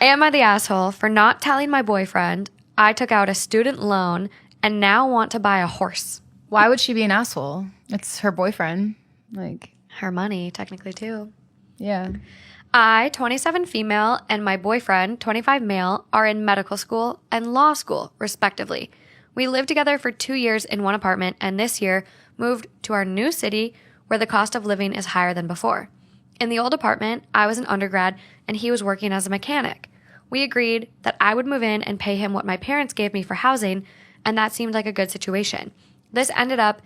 Am I the asshole for not telling my boyfriend I took out a student loan and now want to buy a horse? Why would she be an asshole? It's her boyfriend. Like, her money, technically, too. Yeah. I, 27 female, and my boyfriend, 25 male, are in medical school and law school, respectively. We lived together for 2 years in one apartment and this year moved to our new city where the cost of living is higher than before. In the old apartment, I was an undergrad and he was working as a mechanic. We agreed that I would move in and pay him what my parents gave me for housing, and that seemed like a good situation. This ended up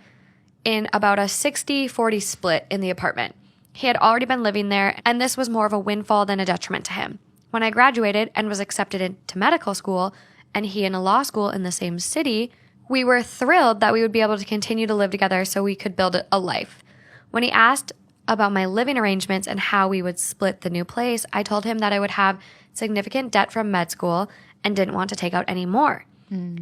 in about a 60-40 split in the apartment. He had already been living there, and this was more of a windfall than a detriment to him. When I graduated and was accepted into medical school, and he in a law school in the same city, we were thrilled that we would be able to continue to live together so we could build a life. When he asked about my living arrangements and how we would split the new place, I told him that I would have significant debt from med school and didn't want to take out any more.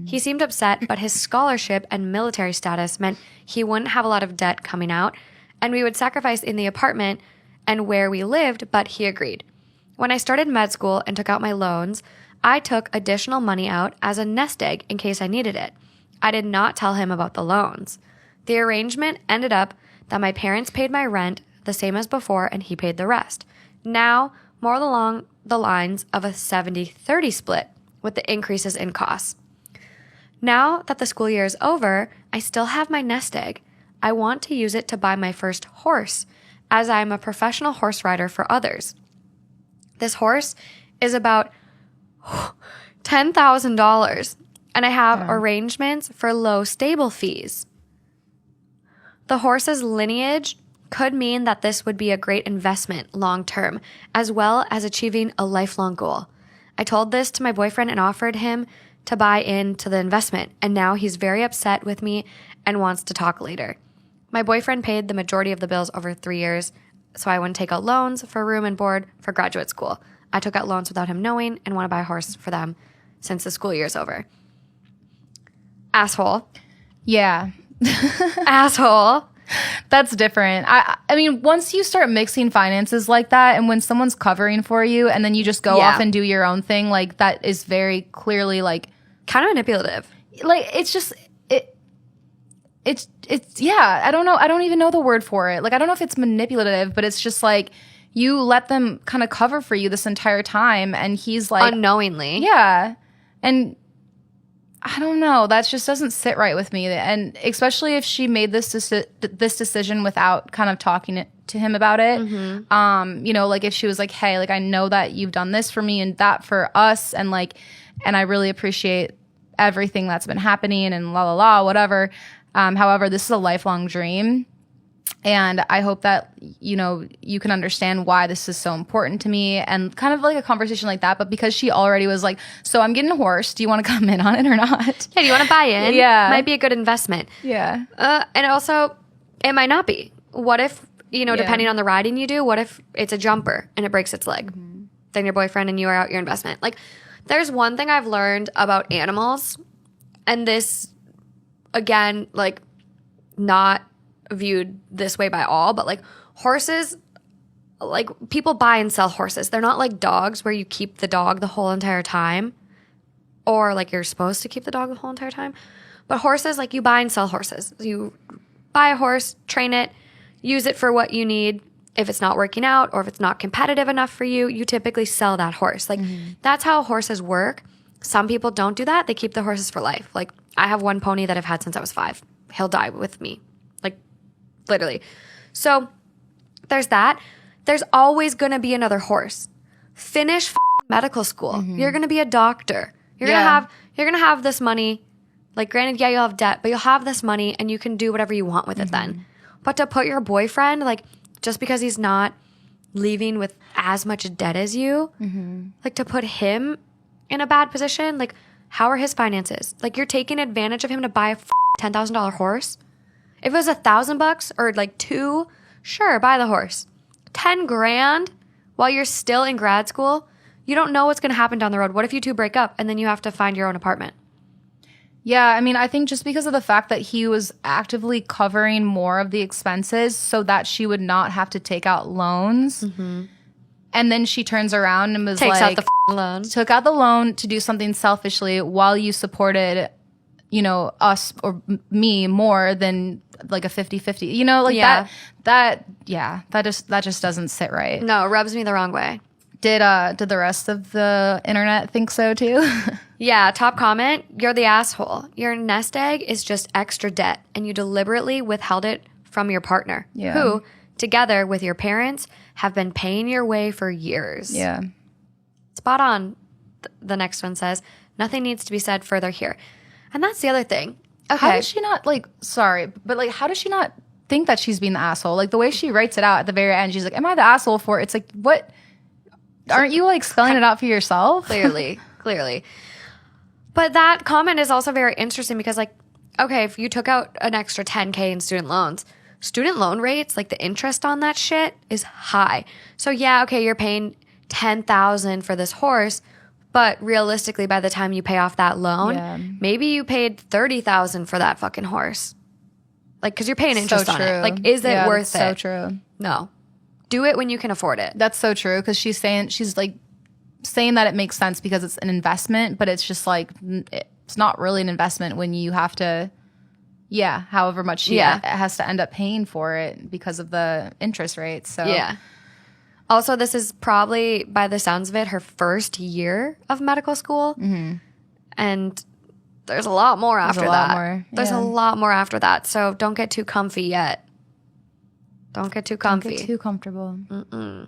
He seemed upset, but his scholarship and military status meant he wouldn't have a lot of debt coming out, and we would sacrifice in the apartment and where we lived, but he agreed. When I started med school and took out my loans, I took additional money out as a nest egg in case I needed it. I did not tell him about the loans. The arrangement ended up that my parents paid my rent the same as before and he paid the rest. Now, more along the lines of a 70-30 split with the increases in costs. Now that the school year is over, I still have my nest egg. I want to use it to buy my first horse, as I am a professional horse rider for others. This horse is about $10,000, and I have arrangements for low stable fees. The horse's lineage could mean that this would be a great investment long term, as well as achieving a lifelong goal. I told this to my boyfriend and offered him to buy into the investment, and now he's very upset with me and wants to talk later. My boyfriend paid the majority of the bills over 3 years, so I wouldn't take out loans for room and board for graduate school. I took out loans without him knowing and want to buy a horse for them since the school year's over. Asshole. Yeah. Asshole. That's different. I mean, once you start mixing finances like that, and when someone's covering for you and then you just go off and do your own thing, like, that is very clearly like kind of manipulative. Like, it's just it's yeah, I don't know. I don't even know the word for it. Like, I don't know if it's manipulative, but it's just like you let them kind of cover for you this entire time, and he's like unknowingly. Yeah. And I don't know. That just doesn't sit right with me. And especially if she made this decision without kind of talking to him about it. Mm-hmm. You know, like if she was like, hey, like, I know that you've done this for me and that for us. And like, and I really appreciate everything that's been happening and la la la, whatever. However, this is a lifelong dream. And I hope that, you know, you can understand why this is so important to me, and kind of like a conversation like that. But because she already was like, so I'm getting a horse. Do you want to come in on it or not? Yeah, do you want to buy in? Yeah. Might be a good investment. Yeah. And also, it might not be. What if, you know, depending on the riding you do, what if it's a jumper and it breaks its leg? Mm-hmm. Then your boyfriend and you are out your investment. Like, there's one thing I've learned about animals, and this, again, like, not viewed this way by all, but like horses, like, people buy and sell horses. They're not like dogs where you keep the dog the whole entire time, or like you're supposed to keep the dog the whole entire time. But horses, like, you buy and sell horses. You buy a horse, train it, use it for what you need. If it's not working out or if it's not competitive enough for you, you typically sell that horse. Like, that's how horses work. Some people don't do that. They keep the horses for life. Like, I have one pony that I've had since I was 5. He'll die with me. Literally. So there's that. There's always going to be another horse. Finish fucking medical school. Mm-hmm. You're going to be a doctor. You're going to have this money. Like, granted, yeah, you'll have debt, but you'll have this money and you can do whatever you want with it then. But to put your boyfriend, like, just because he's not leaving with as much debt as you, like, to put him in a bad position, like, how are his finances? Like, you're taking advantage of him to buy a $10,000 horse. If it was $1,000 or like 2, sure, buy the horse. 10 grand while you're still in grad school, you don't know what's going to happen down the road. What if you two break up and then you have to find your own apartment? Yeah, I mean, I think just because of the fact that he was actively covering more of the expenses so that she would not have to take out loans, And then she turns around and was Takes like, out the loan. took out the loan to do something selfishly while you supported, us or me more than like a 50-50, like that just doesn't sit right. No, it rubs me the wrong way. Did the rest of the internet think so too? Yeah, top comment, you're the asshole. Your nest egg is just extra debt and you deliberately withheld it from your partner, who, together with your parents, have been paying your way for years. Yeah. Spot on, the next one says. Nothing needs to be said further here. And that's the other thing. Okay. How does she not, how does she not think that she's being the asshole? Like, the way she writes it out at the very end, she's like, am I the asshole for it? It's like, what? Aren't you, like, spelling it out for yourself? Clearly. But that comment is also very interesting because, like, okay, if you took out an extra $10K in student loan rates, like the interest on that shit is high. So yeah, okay, you're paying $10,000 for this horse, but realistically, by the time you pay off that loan, maybe you paid $30,000 for that fucking horse. Like, because you're paying interest on it. Like, is it worth it? So true. No, do it when you can afford it. That's so true because she's saying that it makes sense because it's an investment, but it's just like it's not really an investment when you have to. Yeah, however much she has to end up paying for it because of the interest rates. So yeah. Also, this is probably, by the sounds of it, her first year of medical school. Mm-hmm. And there's a lot more after that. There's a lot more after that. So don't get too comfy yet. Don't get too comfy. Don't get too comfortable. Mm-mm.